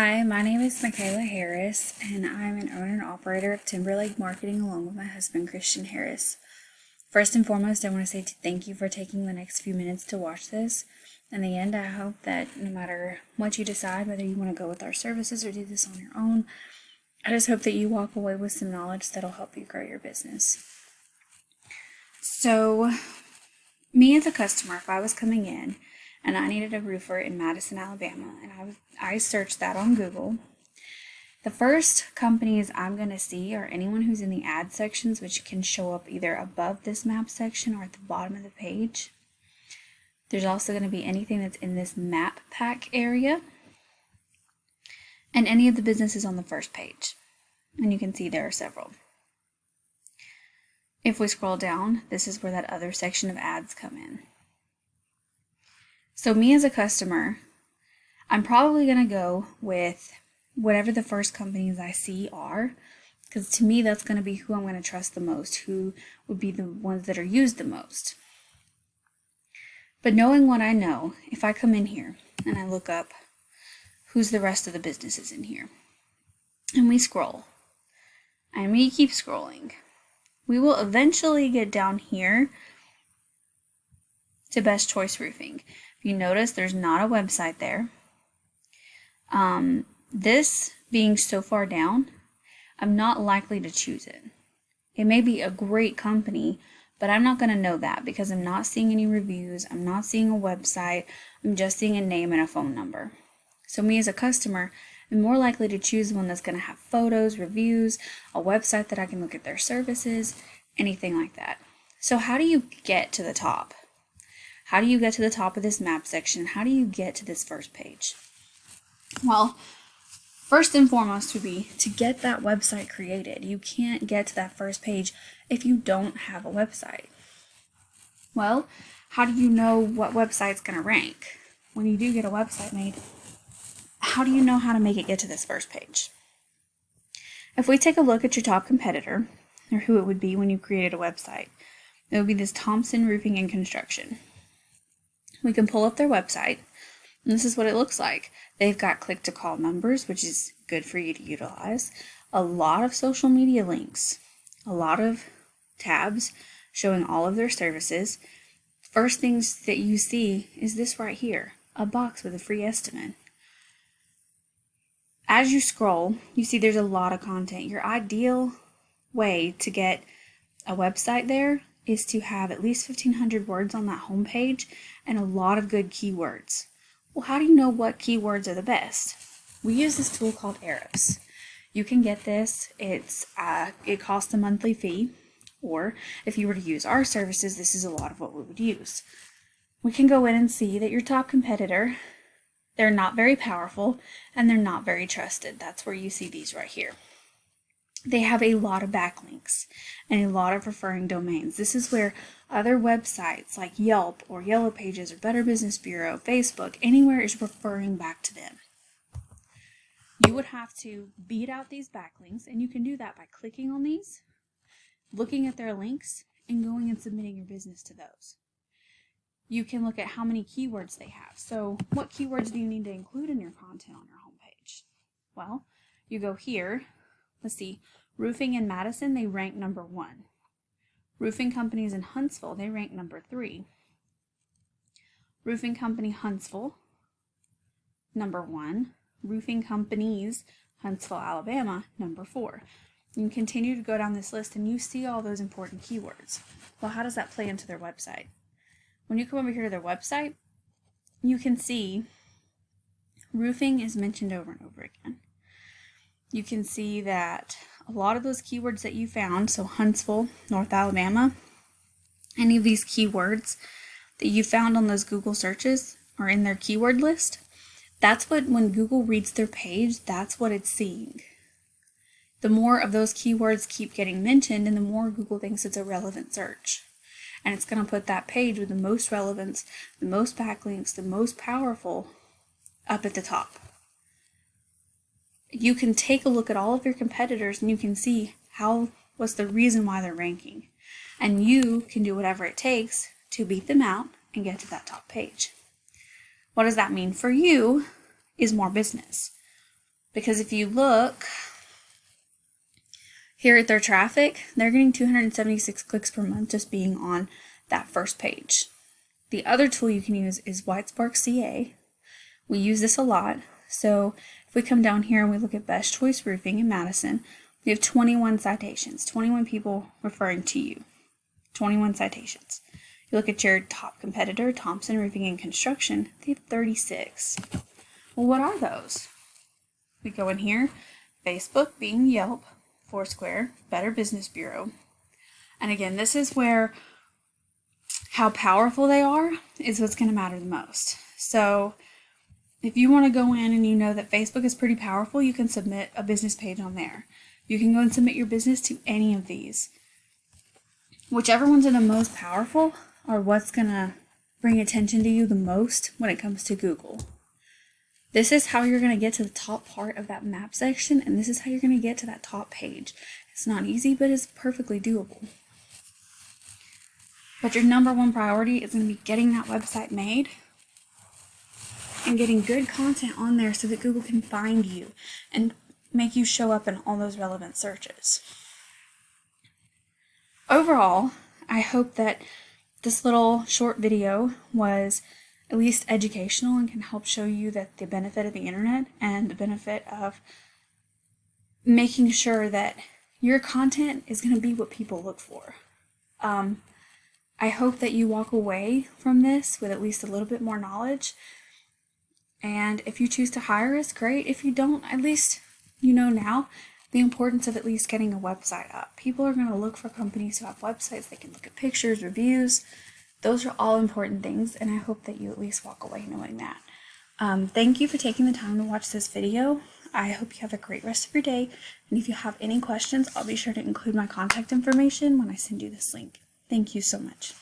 Hi, my name is Michaela Harris, and I'm an owner and operator of Timberlake Marketing along with my husband, Christian Harris. First and foremost, I want to say thank you for taking the next few minutes to watch this. In the end, I hope that no matter what you decide, whether you want to go with our services or do this on your own, I just hope that you walk away with some knowledge that'll help you grow your business. So, me as a customer, if I was coming in and I needed a roofer in Madison, Alabama, and I searched that on Google, the first companies I'm going to see are anyone who's in the ad sections, which can show up either above this map section or at the bottom of the page. There's also going to be anything that's in this map pack area, and any of the businesses on the first page. And you can see there are several. If we scroll down, this is where that other section of ads come in. So me as a customer, I'm probably going to go with whatever the first companies I see are, because to me that's going to be who I'm going to trust the most, who would be the ones that are used the most. But knowing what I know, if I come in here and I look up who's the rest of the businesses in here, and we scroll, and we keep scrolling, we will eventually get down here to Best Choice Roofing. If you notice, there's not a website there. This being so far down, I'm not likely to choose it. It may be a great company, but I'm not going to know that because I'm not seeing any reviews. I'm not seeing a website. I'm just seeing a name and a phone number. So me as a customer, I'm more likely to choose one that's going to have photos, reviews, a website that I can look at their services, anything like that. So how do you get to the top? How do you get to the top of this map section? How do you get to this first page? Well, first and foremost would be to get that website created. You can't get to that first page if you don't have a website. Well, how do you know what website's going to rank? When you do get a website made, how do you know how to make it get to this first page? If we take a look at your top competitor, or who it would be when you created a website, it would be this Thompson Roofing and Construction. We can pull up their website, and this is what it looks like. They've got click-to-call numbers, which is good for you to utilize, a lot of social media links, a lot of tabs showing all of their services. First things that you see is this right here, a box with a free estimate. As you scroll, you see there's a lot of content. Your ideal way to get a website there is to have at least 1,500 words on that home page and a lot of good keywords. Well, how do you know what keywords are the best? We use this tool called Ahrefs. You can get this. It costs a monthly fee, or if you were to use our services, this is a lot of what we would use. We can go in and see that your top competitor, they're not very powerful and they're not very trusted. That's where you see these right here. They have a lot of backlinks and a lot of referring domains. This is where other websites like Yelp or Yellow Pages or Better Business Bureau, Facebook, anywhere is referring back to them. You would have to beat out these backlinks, and you can do that by clicking on these, looking at their links, and going and submitting your business to those. You can look at how many keywords they have. So what keywords do you need to include in your content on your homepage? Well, you go here. Let's see, roofing in Madison, they rank number 1. Roofing companies in Huntsville, they rank number 3. Roofing company Huntsville, number 1. Roofing companies Huntsville, Alabama, number 4. You can continue to go down this list and you see all those important keywords. Well, how does that play into their website? When you come over here to their website, you can see roofing is mentioned over and over again. You can see that a lot of those keywords that you found, so Huntsville, North Alabama, any of these keywords that you found on those Google searches or in their keyword list, that's what, when Google reads their page, that's what it's seeing. The more of those keywords keep getting mentioned, and the more Google thinks it's a relevant search. And it's going to put that page with the most relevance, the most backlinks, the most powerful up at the top. You can take a look at all of your competitors and you can see what's the reason why they're ranking. And you can do whatever it takes to beat them out and get to that top page. What does that mean for you is more business. Because if you look here at their traffic, they're getting 276 clicks per month just being on that first page. The other tool you can use is Whitespark CA. We use this a lot. So if we come down here and we look at Best Choice Roofing in Madison, we have 21 citations, 21 people referring to you, 21 citations. You look at your top competitor, Thompson Roofing and Construction, they have 36. Well, what are those? We go in here, Facebook, Bing, Yelp, Foursquare, Better Business Bureau. And again, this is where how powerful they are is what's going to matter the most. So if you want to go in and you know that Facebook is pretty powerful, you can submit a business page on there. You can go and submit your business to any of these. Whichever ones are the most powerful are what's going to bring attention to you the most when it comes to Google. This is how you're going to get to the top part of that map section, and this is how you're going to get to that top page. It's not easy, but it's perfectly doable. But your number one priority is going to be getting that website made and getting good content on there so that Google can find you and make you show up in all those relevant searches. Overall, I hope that this little short video was at least educational and can help show you that the benefit of the internet and the benefit of making sure that your content is going to be what people look for. I hope that you walk away from this with at least a little bit more knowledge. And if you choose to hire us, great. If you don't, at least you know now the importance of at least getting a website up. People are going to look for companies who have websites. They can look at pictures, reviews. Those are all important things, and I hope that you at least walk away knowing that. Thank you for taking the time to watch this video. I hope you have a great rest of your day, and if you have any questions, I'll be sure to include my contact information when I send you this link. Thank you so much.